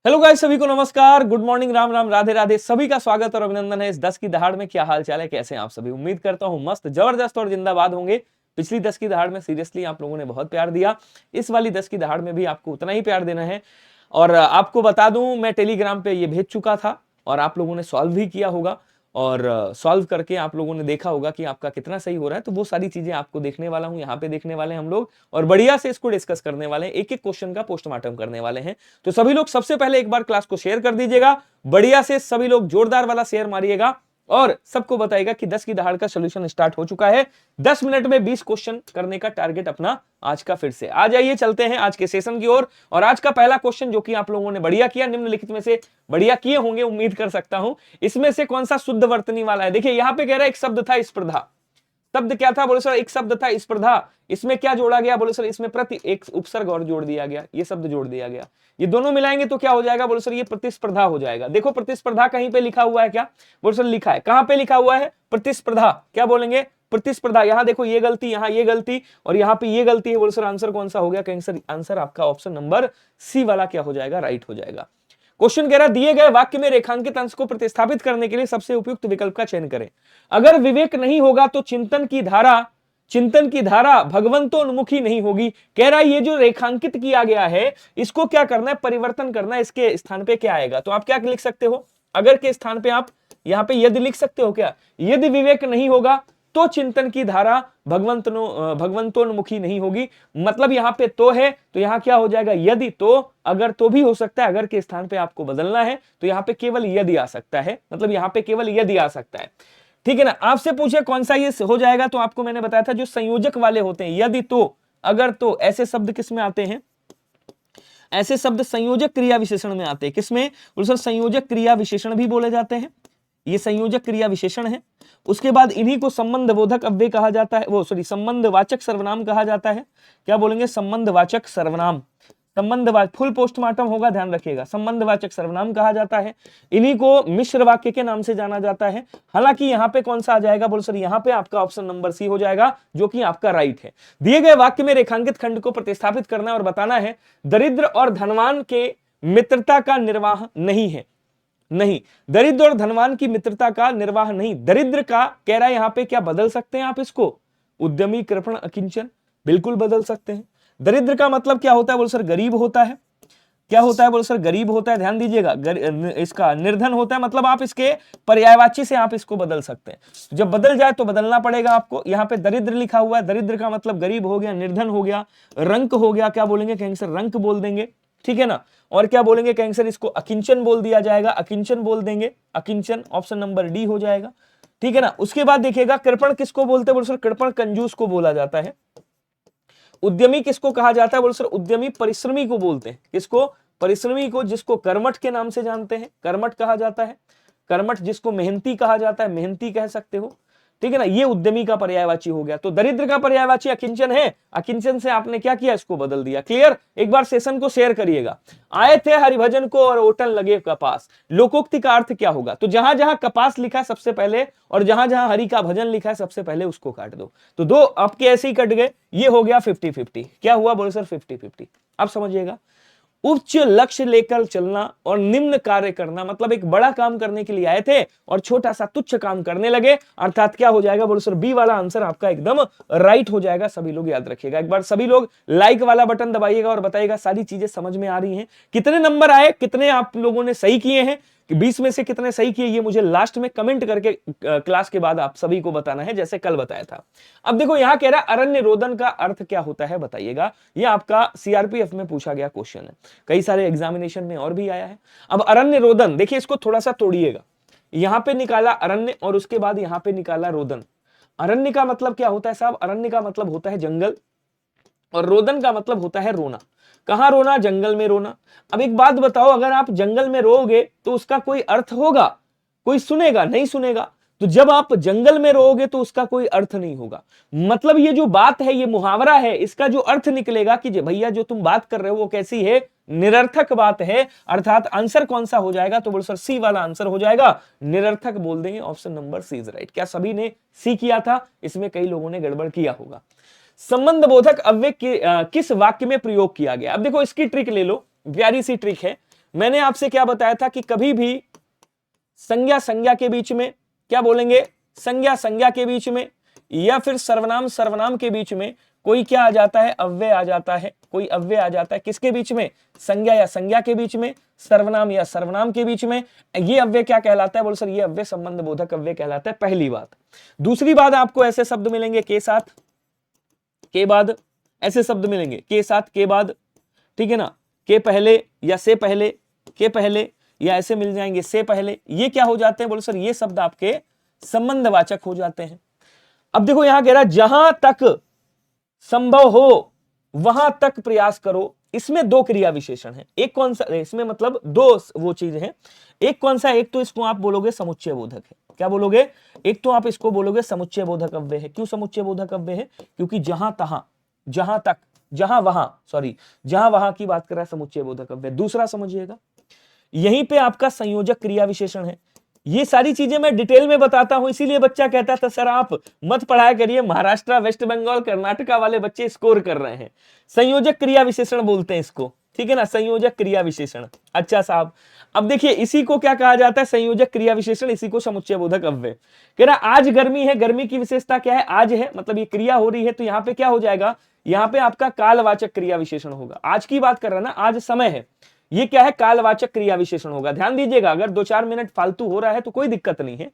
Hello guys, सभी को नमस्कार, गुड मॉर्निंग, राम राम, राधे राधे। सभी का स्वागत और अभिनंदन है इस 10 की दहाड़ में। क्या हाल चाल है, कैसे हैं आप सभी? उम्मीद करता हूं मस्त, जबरदस्त और जिंदाबाद होंगे। पिछली 10 की दहाड़ में सीरियसली आप लोगों ने बहुत प्यार दिया। इस वाली 10 की दहाड़ में भी आपको उतना ही प्यार देना है। और आपको बता दूं, मैं टेलीग्राम पे ये भेज चुका था और आप लोगों ने सॉल्व भी किया होगा। और सॉल्व करके आप लोगों ने देखा होगा कि आपका कितना सही हो रहा है। तो वो सारी चीजें आपको देखने वाला हूं, यहाँ पे देखने वाले हैं हम लोग और बढ़िया से इसको डिस्कस करने वाले हैं। एक एक क्वेश्चन का पोस्टमार्टम करने वाले हैं। तो सभी लोग सबसे पहले एक बार क्लास को शेयर कर दीजिएगा, बढ़िया से सभी लोग जोरदार वाला शेयर मारिएगा और सबको बताइएगा कि 10 की दहाड़ का सॉल्यूशन स्टार्ट हो चुका है। 10 मिनट में 20 क्वेश्चन करने का टारगेट अपना आज का फिर से। आ जाइए, चलते हैं आज के सेशन की ओर। और आज का पहला क्वेश्चन जो कि आप लोगों ने बढ़िया किया, निम्नलिखित में से बढ़िया किए होंगे, उम्मीद कर सकता हूं। इसमें से कौन सा शुद्ध वर्तनी वाला है? देखिए यहां पे कह रहा है एक शब्द था स्पर्धा। शब्द क्या था? बोले सर एक शब्द था स्पर्धा। इसमें क्या जोड़ा गया? बोले सर इसमें प्रति एक उपसर्ग और जोड़ दिया गया, ये शब्द जोड़ दिया गया। ये दोनों मिलाएंगे तो क्या हो जाएगा? बोले सर ये प्रतिस्पर्धा हो जाएगा। देखो प्रतिस्पर्धा कहीं पे लिखा हुआ है क्या? बोले सर लिखा है। कहां पे लिखा हुआ है? प्रतिस्पर्धा। क्या बोलेंगे? प्रतिस्पर्धा। यहां देखो ये गलती, यहां ये गलती और यहां पे ये गलती है। बोले सर आंसर कौन सा हो गया? कहीं सर आंसर आपका ऑप्शन नंबर सी वाला क्या हो जाएगा? राइट हो जाएगा। क्वेश्चन कह रहा है दिए गए वाक्य में रेखांकित अंश को प्रतिस्थापित करने के लिए सबसे उपयुक्त विकल्प का चयन करें। अगर विवेक नहीं होगा तो चिंतन की धारा भगवंतोन्मुखी नहीं होगी। कह रहा है ये जो रेखांकित किया गया है इसको क्या करना है? परिवर्तन करना है। इसके स्थान पे क्या आएगा? तो आप क्या लिख सकते हो? अगर के स्थान पे आप यहां पे यदि लिख सकते हो क्या? यदि विवेक नहीं होगा तो चिंतन की धारा भगवंतोन्मुखी नहीं होगी। मतलब यहां पे तो है तो यहां क्या हो जाएगा? यदि। तो अगर तो भी हो सकता है, अगर के स्थान पे आपको बदलना है तो यहां पे केवल यदि आ सकता है। मतलब यहां पे केवल यदि आ सकता है, ठीक है ना। आपसे पूछे कौन सा ये हो जाएगा तो आपको मैंने बताया था जो संयोजक वाले होते हैं, यदि, तो, अगर, तो, ऐसे शब्द किस में आते हैं? ऐसे शब्द संयोजक क्रिया विशेषण में आते हैं। किसमें? सर संयोजक क्रिया विशेषण भी बोले जाते हैं। ये संयोजक क्रिया विशेषण है। उसके बाद इन्हीं को संबंध बोधक अव्यय कहा जाता है, वो सॉरी संबंधवाचक सर्वनाम कहा जाता है। क्या बोलेंगे? संबंधवाचक सर्वनाम। फुल पोस्टमार्टम होगा, ध्यान रखिएगा। संबंधवाचक सर्वनाम कहा जाता है। इन्हीं को मिश्र वाक्य के नाम से जाना जाता है। हालांकि यहाँ पे कौन सा आ जाएगा? बोलो सर यहाँ पे आपका ऑप्शन नंबर सी हो जाएगा, जो कि आपका राइट है। दिए गए वाक्य में रेखांकित खंड को प्रतिस्थापित करना और बताना है दरिद्र और धनवान के मित्रता का निर्वाह नहीं है। नहीं, दरिद्र और धनवान की मित्रता का निर्वाह नहीं। दरिद्र का कह रहा है यहां पे क्या बदल सकते हैं आप इसको? उद्यमी, कृपण, अकिंचन, बिल्कुल बदल सकते हैं। दरिद्र का मतलब क्या होता है? बोल सर गरीब होता है। क्या होता है? बोल सर गरीब होता है। ध्यान दीजिएगा, इसका निर्धन होता है। मतलब आप इसके पर्यायवाची से आप इसको बदल सकते हैं। जब बदल जाए तो बदलना पड़ेगा आपको। यहाँ पे दरिद्र लिखा हुआ है, दरिद्र का मतलब गरीब हो गया, निर्धन हो गया, रंक हो गया। क्या बोलेंगे? कहेंगे सर रंक बोल देंगे, ठीक है ना। और क्या बोलेंगे? कहेंगे सर इसको अकिंचन बोल दिया जाएगा, अकिंचन बोल देंगे, अकिंचन। ऑप्शन नंबर डी हो जाएगा, ठीक है ना। उसके बाद देखिएगा कृपण किसको बोलते हैं? बोल सर कृपण कंजूस को बोला जाता है। उद्यमी किसको कहा जाता है? बोल सर उद्यमी परिश्रमी को बोलते हैं। किसको? परिश्रमी को, जिसको कर्मठ के नाम से जानते हैं, कर्मठ कहा जाता है। कर्मठ, जिसको मेहनती कहा जाता है, मेहनती कह सकते हो, ठीक है ना। ये उद्यमी का पर्यायवाची हो गया। तो दरिद्र का पर्यायवाची अकिंचन है। अकिंचन से आपने क्या किया? इसको बदल दिया। क्लियर? एक बार सेशन को शेयर करिएगा। आए थे हरिभजन को और ओटन लगे कपास। लोकोक्ति का अर्थ क्या होगा? तो जहां जहां कपास लिखा है सबसे पहले और जहां जहां हरि का भजन लिखा है सबसे पहले उसको काट दो। तो दो आपके ऐसे ही कट गए। ये हो गया 50-50। क्या हुआ? बोले सर 50-50। अब समझिएगा, उच्च लक्ष्य लेकर चलना और निम्न कार्य करना, मतलब एक बड़ा काम करने के लिए आए थे और छोटा सा तुच्छ काम करने लगे, अर्थात क्या हो जाएगा? बोलो सर बी वाला आंसर आपका एकदम राइट हो जाएगा। सभी लोग याद रखिएगा। एक बार सभी लोग लाइक वाला बटन दबाइएगा और बताइएगा सारी चीजें समझ में आ रही हैं। कितने नंबर आए, कितने आप लोगों ने सही किए हैं, 20 में से कितने सही किए, ये मुझे लास्ट में कमेंट करके क्लास के बाद आप सभी को बताना है, जैसे कल बताया था। अब देखो यहां कह रहा है अरण्य रोदन का अर्थ क्या होता है, बताइएगा। ये आपका सीआरपीएफ में पूछा गया क्वेश्चन है, कई सारे एग्जामिनेशन में और भी आया है। अब अरण्य रोदन देखिए, इसको थोड़ा सा तोड़िएगा। यहां पे निकाला अरण्य और उसके बाद यहां पे निकाला रोदन। अरण्य का मतलब क्या होता है साहब? अरण्य का मतलब होता है जंगल और रोदन का मतलब होता है रोना। कहां रोना? जंगल में रोना। अब एक बात बताओ, अगर आप जंगल में रोओगे तो उसका कोई अर्थ होगा? कोई सुनेगा? नहीं सुनेगा। तो जब आप जंगल में रोओगे तो उसका कोई अर्थ नहीं होगा। मतलब ये जो बात है, ये मुहावरा है, इसका जो अर्थ निकलेगा कि भैया जो तुम बात कर रहे हो वो कैसी है? निरर्थक बात है। अर्थात आंसर कौन सा हो जाएगा? तो बोल सर सी वाला आंसर हो जाएगा, निरर्थक बोल देंगे। Option number C is right. क्या सभी ने सी किया था? इसमें कई लोगों ने गड़बड़ किया होगा। संबंध बोधक अव्यय किस वाक्य में प्रयोग किया गया? अब देखो इसकी ट्रिक ले लो, प्यारी सी ट्रिक है। मैंने आपसे क्या बताया था कि कभी भी संज्ञा संज्ञा के बीच में क्या बोलेंगे, संज्ञा संज्ञा के बीच में या फिर सर्वनाम सर्वनाम के बीच में कोई क्या आ जाता है, अव्यय आ जाता है, कोई अव्यय आ जाता है। किसके बीच में, संज्ञा या संज्ञा के बीच में, सर्वनाम या सर्वनाम के बीच में। ये अव्यय क्या कहलाता है, बोलो सर ये अव्यय संबंध बोधक अव्यय कहलाता है, पहली बात। दूसरी बात, आपको ऐसे शब्द मिलेंगे के साथ, के बाद, ऐसे शब्द मिलेंगे के साथ, के बाद, ठीक है ना, के पहले या से पहले, के पहले या ऐसे मिल जाएंगे से पहले। ये क्या हो जाते हैं, बोलो सर ये शब्द आपके संबंधवाचक हो जाते हैं। अब देखो यहां कह रहा है जहां तक संभव हो वहां तक प्रयास करो। इसमें दो क्रिया विशेषण है, एक कौन सा, इसमें मतलब दो वो चीज है, एक कौन सा, एक तो इसको आप बोलोगे समुच्चय बोधक है। क्या बोलोगे, एक तो आप इसको बोलोगे समुच्चय बोधक अव्यय है। क्यों समुच्चय बोधक अव्यय है, क्योंकि जहां तहां, जहां तक, जहां वहां, सॉरी जहां वहां की बात कर रहा है समुच्चय बोधक अव्यय। दूसरा समझिएगा, यहीं पे आपका संयोजक क्रिया विशेषण है। ये सारी चीजें मैं डिटेल में बताता हूं, इसीलिए बच्चा कहता था सर आप मत पढ़ाया करिए, महाराष्ट्र, वेस्ट बंगाल, कर्नाटका वाले बच्चे स्कोर कर रहे हैं। संयोजक क्रिया विशेषण बोलते हैं इसको, ठीक है ना, संयोजक क्रिया विशेषण। अच्छा साहब, अब देखिए इसी को क्या कहा जाता है, संयोजक क्रिया विशेषण, इसी को समुच्चय बोधक अव्यय। कह रहा आज गर्मी है, गर्मी की विशेषता क्या है, आज है, मतलब ये क्रिया हो रही है, तो यहाँ पे क्या हो जाएगा, यहाँ पे आपका कालवाचक क्रिया विशेषण होगा। आज की बात कर रहा है ना, आज समय है, ये क्या है, कालवाचक क्रिया विशेषण होगा। ध्यान दीजिएगा, अगर 2-4 मिनट फालतू हो रहा है तो कोई दिक्कत नहीं है।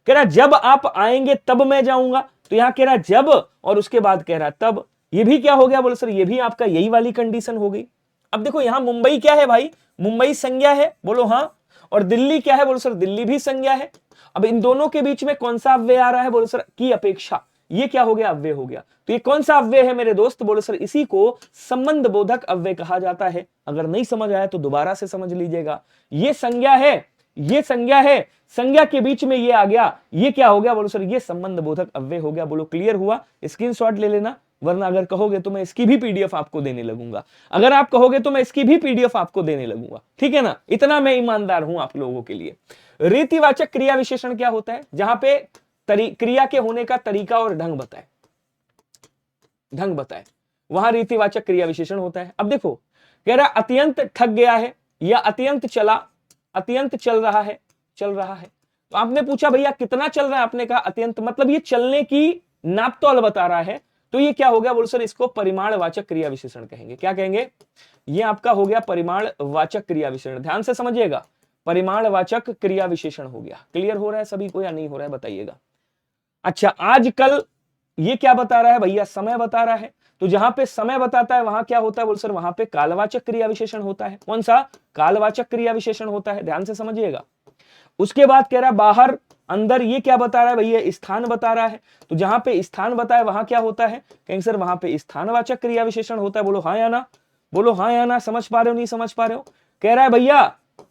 कह रहा जब आप आएंगे तब मैं जाऊंगा, तो यहां कह रहा जब और उसके बाद कह रहा तब, ये भी क्या हो गया, बोलो सर ये भी आपका यही वाली कंडीशन हो गई। अब देखो यहां मुंबई क्या है भाई, मुंबई संज्ञा है, बोलो हाँ, और दिल्ली क्या है, बोलो सर दिल्ली भी संज्ञा है। अब इन दोनों के बीच में कौन सा अव्यय आ रहा है, बोलो सर की अपेक्षा, ये क्या हो गया, अव्यय हो गया। तो ये कौन सा अव्यय है मेरे दोस्त, बोलो सर इसी को संबंध बोधक अव्यय कहा जाता है। अगर नहीं समझ आया तो दोबारा से समझ लीजिएगा। ये संज्ञा है, ये संज्ञा है, संज्ञा के बीच में ये आ गया, ये क्या हो गया, बोलो सर ये संबंध बोधक अव्यय हो गया। बोलो क्लियर हुआ, स्क्रीनशॉट ले लेना, वरना अगर कहोगे तो मैं इसकी भी पीडीएफ आपको देने लगूंगा। अगर आप कहोगे तो मैं इसकी भी पीडीएफ आपको देने लगूंगा, ठीक है ना, इतना मैं ईमानदार हूं आप लोगों के लिए। रीतिवाचक क्रिया विशेषण क्या होता है, जहां पे क्रिया के होने का तरीका और ढंग बताए, ढंग बताए, वहां रीतिवाचक क्रिया विशेषण होता है। अब देखो कह रहा अत्यंत थक गया है या अत्यंत चला, अत्यंत चल रहा है, चल रहा है। तो आपने पूछा भैया कितना चल रहा है, आपने कहा अत्यंत, मतलब ये चलने की नापतोल बता रहा है। तो ये क्या हो गया, बोलो सर इसको परिमाणवाचक क्रिया विशेषण कहेंगे। क्या कहेंगे, ये आपका हो गया परिमाणवाचक क्रिया विशेषण। ध्यान से समझिएगा, परिमाणवाचक क्रिया विशेषण हो गया। क्लियर हो रहा है सभी को या नहीं हो रहा है बताइएगा। अच्छा आजकल ये क्या बता रहा है भैया, समय बता रहा है। तो जहां पे समय बताता है वहां क्या होता है, बोल सर वहां पे कालवाचक क्रिया विशेषण होता है। कौन सा, कालवाचक क्रिया विशेषण होता है, ध्यान से समझिएगा। उसके बाद कह रहा है बाहर अंदर, ये क्या बता रहा है भैया, स्थान बता रहा है। तो जहां पे स्थान बताए वहां क्या होता है, कहेंगे सर वहां पे स्थानवाचक क्रिया विशेषण होता है। बोलो हाँ या ना, बोलो हाँ या ना, समझ पा रहे हो नहीं समझ पा रहे हो। कह रहा है भैया,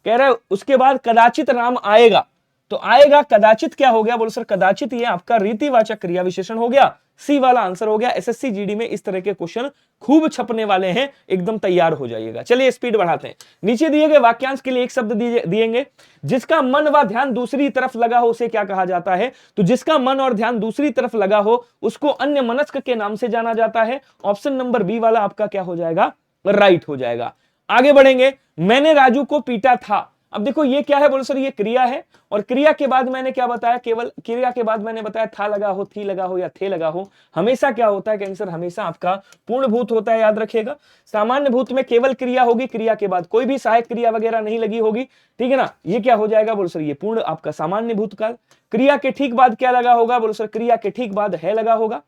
कह रहा है उसके बाद कदाचित राम आएगा, तो आएगा कदाचित क्या हो गया, बोलो सर कदाचित ये आपका रीतिवाचक क्रिया विशेषण हो गया। सी वाला आंसर हो गया। एसएससी जीडी में इस तरह के क्वेश्चन खूब छपने वाले हैं, एकदम तैयार हो जाइएगा। चलिए स्पीड बढ़ाते हैं। नीचे दिए गए वाक्यांश के लिए एक शब्द दिएंगे, जिसका मन व ध्यान दूसरी तरफ लगा हो उसे क्या कहा जाता है। तो जिसका मन और ध्यान दूसरी तरफ लगा हो उसको अन्य मनस्क के नाम से जाना जाता है। ऑप्शन नंबर बी वाला आपका क्या हो जाएगा, राइट हो जाएगा। आगे बढ़ेंगे, मैंने राजू को पीटा था। अब देखो ये क्या है, बोलो सर ये क्रिया है, और क्रिया के बाद मैंने क्या बताया, केवल क्रिया के बाद मैंने बताया था लगा हो, थी लगा हो या थे लगा हो। हमेशा क्या होता है कि आंसर हमेशा आपका पूर्ण भूत होता है, याद रखिएगा। सामान्य भूत में केवल क्रिया होगी, क्रिया के बाद कोई भी सहायक क्रिया वगैरह नहीं लगी होगी, ठीक है ना। ये क्या हो जाएगा, बोलो सर ये पूर्ण आपका सामान्य भूतकाल। क्रिया के ठीक बाद क्या लगा होगा, बोलो सर क्रिया के ठीक बाद है लगा होगा,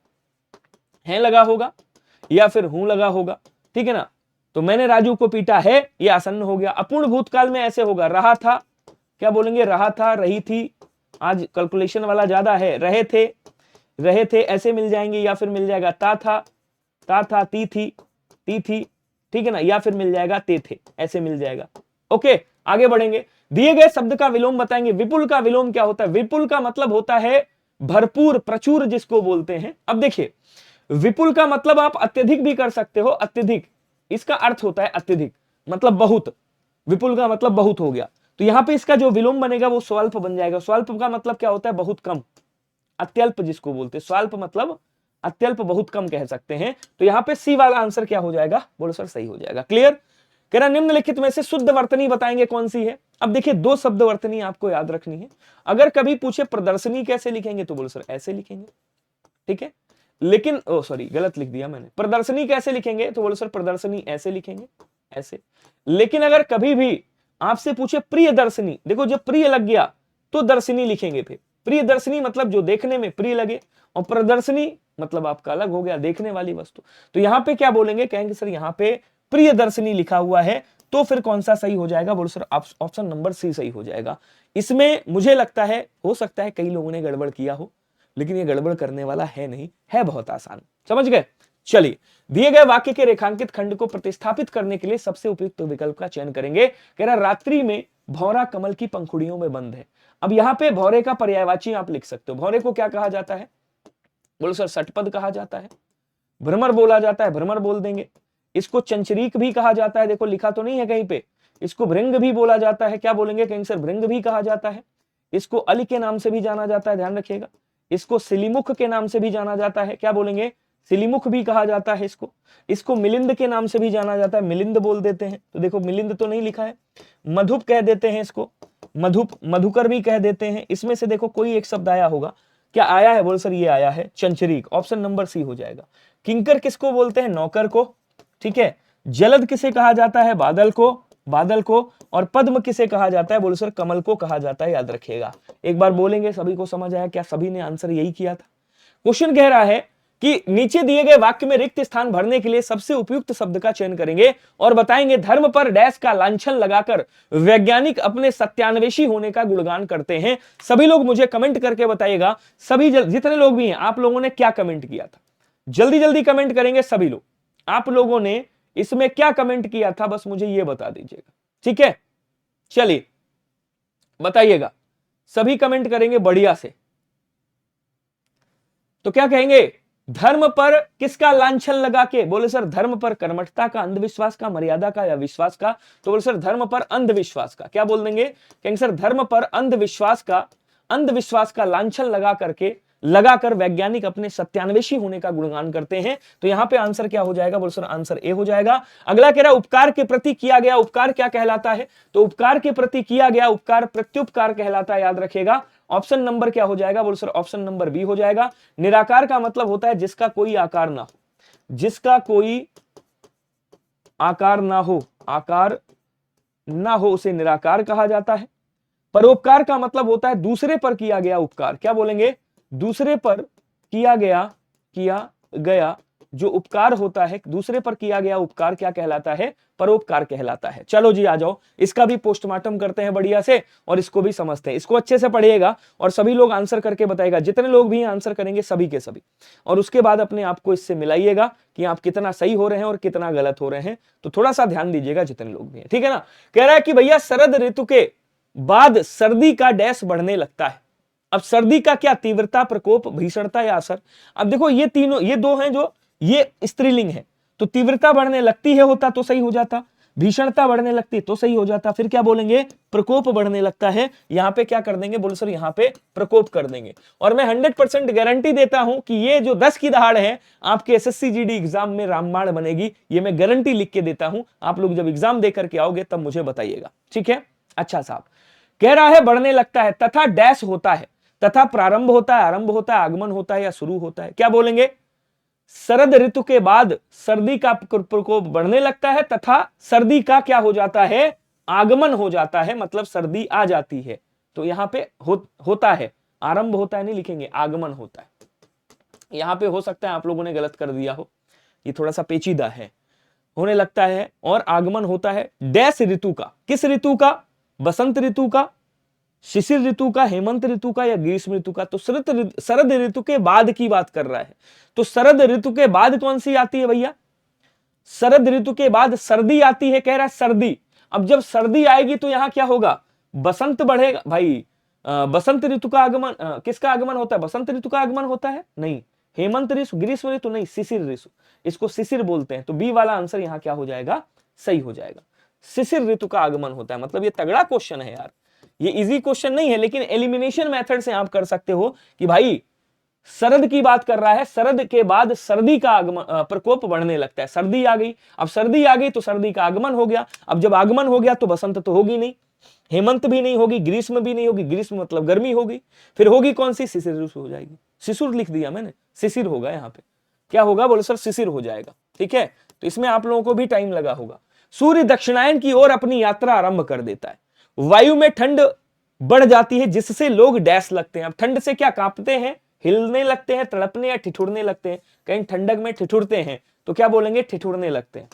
है लगा होगा या फिर हूं लगा होगा, ठीक है ना। तो मैंने राजू को पीटा है, ये आसन्न हो गया। अपूर्ण भूतकाल में ऐसे होगा, रहा था, क्या बोलेंगे, रहा था, रही थी, आज कैलकुलेशन वाला ज्यादा है, रहे थे, रहे थे ऐसे मिल जाएंगे, या फिर मिल जाएगा ता था, ती थी, ठीक है ना, या फिर मिल जाएगा ते थे, ऐसे मिल जाएगा। ओके आगे बढ़ेंगे। दिए गए शब्द का विलोम बताएंगे। विपुल का विलोम क्या होता है, विपुल का मतलब होता है भरपूर, प्रचुर जिसको बोलते हैं। अब देखिए विपुल का मतलब आप अत्यधिक भी कर सकते हो, अत्यधिक इसका अर्थ होता है अत्यधिक, मतलब बहुत। विपुल का मतलब बहुत हो गया, तो यहां पे इसका जो विलोम बनेगा वो स्वल्प बन जाएगा। स्वल्प का मतलब क्या होता है, बहुत कम, अत्यल्प जिसको बोलते हैं। स्वल्प मतलब अत्यल्प, बहुत कम कह सकते हैं। तो यहां पे सी वाला आंसर क्या हो जाएगा, बोलो सर सही हो जाएगा। क्लियर। कह रहा निम्नलिखित में से शुद्ध वर्तनी बताएंगे कौन सी है। अब देखिए दो शब्द वर्तनी आपको याद रखनी है। अगर कभी पूछे प्रदर्शनी कैसे लिखेंगे तो बोलो सर ऐसे लिखेंगे, ठीक है। लेकिन ओ सॉरी गलत लिख दिया मैंने, प्रदर्शनी कैसे लिखेंगे तो बोलो सर प्रदर्शनी ऐसे लिखेंगे, ऐसे। लेकिन अगर कभी भी आपसे पूछे प्रिय दर्शनी, देखो जब प्रिय लग गया तो दर्शनी लिखेंगे। फिर प्रिय दर्शनी मतलब जो देखने में प्रिय लगे, और प्रदर्शनी मतलब आपका अलग हो गया देखने वाली वस्तु। तो यहां पे क्या बोलेंगे, कहेंगे सर यहां पे प्रिय दर्शनी लिखा हुआ है, तो फिर कौन सा सही हो जाएगा, बोलो सर ऑप्शन नंबर सी सही हो जाएगा। इसमें मुझे लगता है हो सकता है कई लोगों ने गड़बड़ किया हो, लेकिन ये गड़बड़ करने वाला है नहीं, है बहुत आसान, समझ गए। चलिए, दिए गए वाक्य के रेखांकित खंड को प्रतिस्थापित करने के लिए सबसे उपयुक्त विकल्प का चयन करेंगे। कह रहा रात्रि में भौरा कमल की पंखुड़ियों में बंद है। अब यहां पे भौरे का पर्यायवाची आप लिख सकते हो। भौरे को क्या कहा जाता है, बोलो सर षटपद कहा जाता है, भ्रमर बोला जाता है, भ्रमर बोल देंगे। इसको चंचरीक भी कहा जाता है, देखो लिखा तो नहीं है कहीं पे। इसको भृंग भी बोला जाता है, क्या बोलेंगे, कहेंगे सर भृंग भी कहा जाता है। इसको अली के नाम से भी जाना जाता है, ध्यान रखिएगा। इसको सिलीमुख के नाम से भी जाना जाता है, क्या बोलेंगे, सिलीमुख भी कहा जाता है इसको। इसको मिलिंद के नाम से भी जाना जाता है, मिलिंद बोल देते हैं। तो देखो मिलिंद तो नहीं लिखा है, मधुप कह देते हैं इसको, मधुप, मधुकर भी कह देते हैं। इसमें से देखो कोई एक शब्द आया होगा, क्या आया है, बोल सर ये आया है चंचरीक, ऑप्शन नंबर सी हो जाएगा। किंकर किसको बोलते हैं, नौकर को, ठीक है। जलद किसे कहा जाता है, बादल को, बादल को। और पद्म किसे कहा जाता है, बोलो सर कमल को कहा जाता है, याद रखिएगा। एक बार बोलेंगे, सभी को समझ आया, क्या सभी ने आंसर यही किया था। क्वेश्चन कह रहा है कि नीचे दिए गए वाक्य में रिक्त स्थान भरने के लिए सबसे उपयुक्त शब्द का चयन करेंगे और बताएंगे धर्म पर डैश का लांछन लगाकर वैज्ञानिक अपने सत्यान्वेषी होने का गुणगान करते हैं। सभी लोग मुझे कमेंट करके बताइएगा, सभी जितने लोग भी हैं, आप लोगों ने क्या कमेंट किया था। जल्दी जल्दी कमेंट करेंगे सभी लोग, आप लोगों ने इसमें क्या कमेंट किया था, बस मुझे यह बता दीजिएगा, ठीक है। चलिए बताइएगा, सभी कमेंट करेंगे बढ़िया से। तो क्या कहेंगे, धर्म पर किसका लांछन लगा के, बोले सर धर्म पर कर्मठता का, अंधविश्वास का, मर्यादा का या विश्वास का। तो बोले सर धर्म पर अंधविश्वास का, क्या बोल देंगे, कहेंगे सर धर्म पर अंधविश्वास का लांछन लगाकर वैज्ञानिक अपने सत्यान्वेषी होने का गुणगान करते हैं। तो यहां पे आंसर क्या हो जाएगा, बोलो सर आंसर ए हो जाएगा। अगला कह रहा है उपकार के प्रति किया गया उपकार क्या कहलाता है। तो उपकार के प्रति किया गया उपकार प्रत्युपकार कहलाता है, याद रखिएगा। ऑप्शन नंबर क्या हो जाएगा, बोलो सर ऑप्शन नंबर बी हो जाएगा। निराकार का मतलब होता है जिसका कोई आकार ना हो, जिसका कोई आकार ना हो, आकार ना हो उसे निराकार कहा जाता है। परोपकार का मतलब होता है दूसरे पर किया गया उपकार, क्या बोलेंगे, दूसरे पर किया गया जो उपकार होता है, दूसरे पर किया गया उपकार क्या कहलाता है, परोपकार कहलाता है। चलो जी आ जाओ, इसका भी पोस्टमार्टम करते हैं बढ़िया से और इसको भी समझते हैं। इसको अच्छे से पढ़िएगा और सभी लोग आंसर करके बताएगा, जितने लोग भी आंसर करेंगे सभी के सभी, और उसके बाद अपने आप को इससे मिलाइएगा कि आप कितना सही हो रहे हैं और कितना गलत हो रहे हैं। तो थोड़ा सा ध्यान दीजिएगा जितने लोग भी हैं, ठीक है ना। कह रहा है कि भैया शरद ऋतु के बाद सर्दी का डैश बढ़ने लगता है। अब सर्दी का क्या, तीव्रता, प्रकोप, भीषणता या असर। अब देखो ये तीनों, ये दो हैं जो ये स्त्रीलिंग है, तो तीव्रता बढ़ने लगती है होता तो सही हो जाता, भीषणता बढ़ने लगती तो सही हो जाता, फिर क्या बोलेंगे, प्रकोप बढ़ने लगता है। यहां पे क्या कर देंगे, बोलो सर यहां पे प्रकोप कर देंगे। और मैं 100% गारंटी देता हूं कि ये जो 10 की दहाड़ है आपके एसएससी जीडी एग्जाम में रामबाण बनेगी, ये मैं गारंटी लिख के देता हूं। आप लोग जब एग्जाम दे करके आओगे तब मुझे बताइएगा, ठीक है। अच्छा साहब, कह रहा है बढ़ने लगता है तथा डैश होता है, तथा प्रारंभ होता है, आरंभ होता है, आगमन होता है या शुरू होता है। क्या बोलेंगे, शरद ऋतु के बाद सर्दी का प्रकोप बढ़ने लगता है तथा सर्दी का क्या हो जाता है, आगमन हो जाता है, मतलब सर्दी आ जाती है। तो यहां पे होता है, आरंभ होता है नहीं लिखेंगे, आगमन होता है। यहां पे हो सकता है आप लोगों ने गलत कर दिया हो, ये थोड़ा सा पेचीदा है, होने लगता है और आगमन होता है डैश ऋतु का, किस ऋतु का, बसंत ऋतु का, शिशिर ऋतु का, हेमंत ऋतु का या ग्रीष्म ऋतु का। तो शरद ऋतु के बाद की बात कर रहा है। तो शरद ऋतु के बाद कौन सी आती है भैया, शरद ऋतु के बाद सर्दी आती है, कह रहा है सर्दी। अब जब सर्दी आएगी तो यहां क्या होगा, बसंत बढ़ेगा भाई। बसंत ऋतु का आगमन, किसका आगमन होता है, बसंत ऋतु का आगमन होता है, नहीं, हेमंत ऋतु, ग्रीष्म ऋतु नहीं, शिशिर ऋतु, इसको शिशिर बोलते हैं। तो बी वाला आंसर यहां क्या हो जाएगा, सही हो जाएगा। शिशिर ऋतु का आगमन होता है। मतलब ये तगड़ा क्वेश्चन है यार, ये इजी क्वेश्चन नहीं है, लेकिन एलिमिनेशन मेथड से आप कर सकते हो कि भाई शरद की बात कर रहा है। शरद के बाद सर्दी का प्रकोप बढ़ने लगता है। सर्दी आ गई, अब सर्दी आ गई तो सर्दी का आगमन हो गया। अब जब आगमन हो गया तो बसंत तो होगी नहीं, हेमंत भी नहीं होगी, ग्रीष्म भी नहीं होगी। ग्रीष्म मतलब गर्मी होगी। फिर होगी कौन सी? शिशिर ऋतु हो जाएगी। शिशिर लिख दिया मैंने, शिशिर होगा यहाँ पे। क्या होगा? बोले सर शिशिर हो जाएगा। ठीक है, तो इसमें आप लोगों को भी टाइम लगा होगा। सूर्य दक्षिणायन की ओर अपनी यात्रा आरंभ कर देता है। वायु में ठंड बढ़ जाती है जिससे लोग डैश लगते हैं। अब ठंड से क्या कांपते हैं, हिलने लगते हैं, तड़पने या ठिठुरने लगते हैं। कहीं ठंडक में ठिठुरते हैं तो क्या बोलेंगे? ठिठुरने लगते हैं।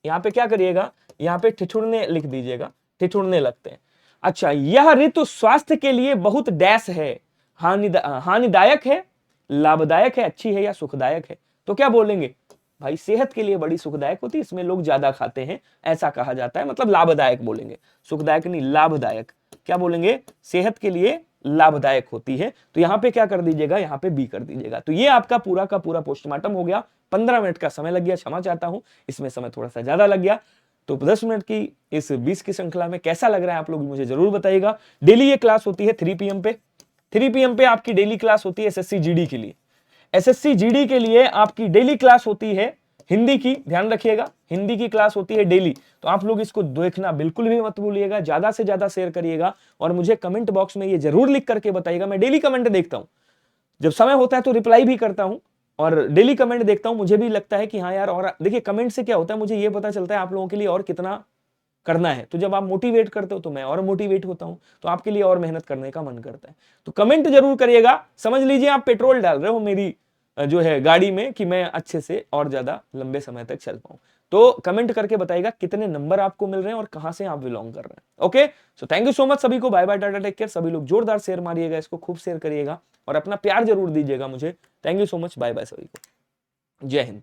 यहां पे क्या करिएगा? यहां पे ठिठुरने लिख दीजिएगा, ठिठुरने लगते हैं। अच्छा, यह ऋतु स्वास्थ्य के लिए बहुत डैश है, हानिदायक है, लाभदायक है, अच्छी है या सुखदायक है। तो क्या बोलेंगे? भाई सेहत के लिए बड़ी सुखदायक होती है, इसमें लोग ज्यादा खाते हैं, ऐसा कहा जाता है। मतलब लाभदायक बोलेंगे, सुखदायक नहीं, लाभदायक। क्या बोलेंगे? सेहत के लिए लाभदायक होती है। तो यहां पे क्या कर दीजिएगा? यहां पे बी कर दीजिएगा। तो ये आपका पूरा का पूरा पोस्टमार्टम हो गया। 15 मिनट का समय लग गया, क्षमा चाहता हूं, इसमें समय थोड़ा सा ज्यादा लग गया। तो 10 मिनट की इस 20 की श्रृंखला में कैसा लग रहा है आप लोग मुझे जरूर बताइएगा। डेली ये क्लास होती है 3 PM पे। 3 PM पे आपकी डेली क्लास होती है एसएससी जीडी के लिए। एसएससी जीडी के लिए आपकी डेली क्लास होती है हिंदी की, ध्यान रखिएगा, हिंदी की क्लास होती है डेली। तो आप लोग इसको देखना बिल्कुल भी मत भूलिएगा, ज्यादा से ज्यादा शेयर करिएगा और मुझे कमेंट बॉक्स में ये जरूर लिख करके बताइएगा। मैं डेली कमेंट देखता हूं, जब समय होता है तो रिप्लाई भी करता हूं और डेली कमेंट देखता हूं। मुझे भी लगता है कि हाँ यार, और देखिए कमेंट से क्या होता है, मुझे ये पता चलता है आप लोगों के लिए और कितना करना है। तो जब आप मोटिवेट करते हो तो मैं और मोटिवेट होता हूं, तो आपके लिए और मेहनत करने का मन करता है। तो कमेंट जरूर करिएगा। समझ लीजिए आप पेट्रोल डाल रहे हो मेरी जो है गाड़ी में कि मैं अच्छे से और ज्यादा लंबे समय तक चल पाऊं। तो कमेंट करके बताइएगा कितने नंबर आपको मिल रहे हैं और कहां से आप बिलोंग कर रहे हैं। Okay, so thank you so much सभी को। Bye bye, tata, take care. सभी लोग जोरदार शेयर मारिएगा, इसको खूब शेयर करिएगा और अपना प्यार जरूर दीजिएगा मुझे। Thank you so much, bye bye सभी को, जय हिंद।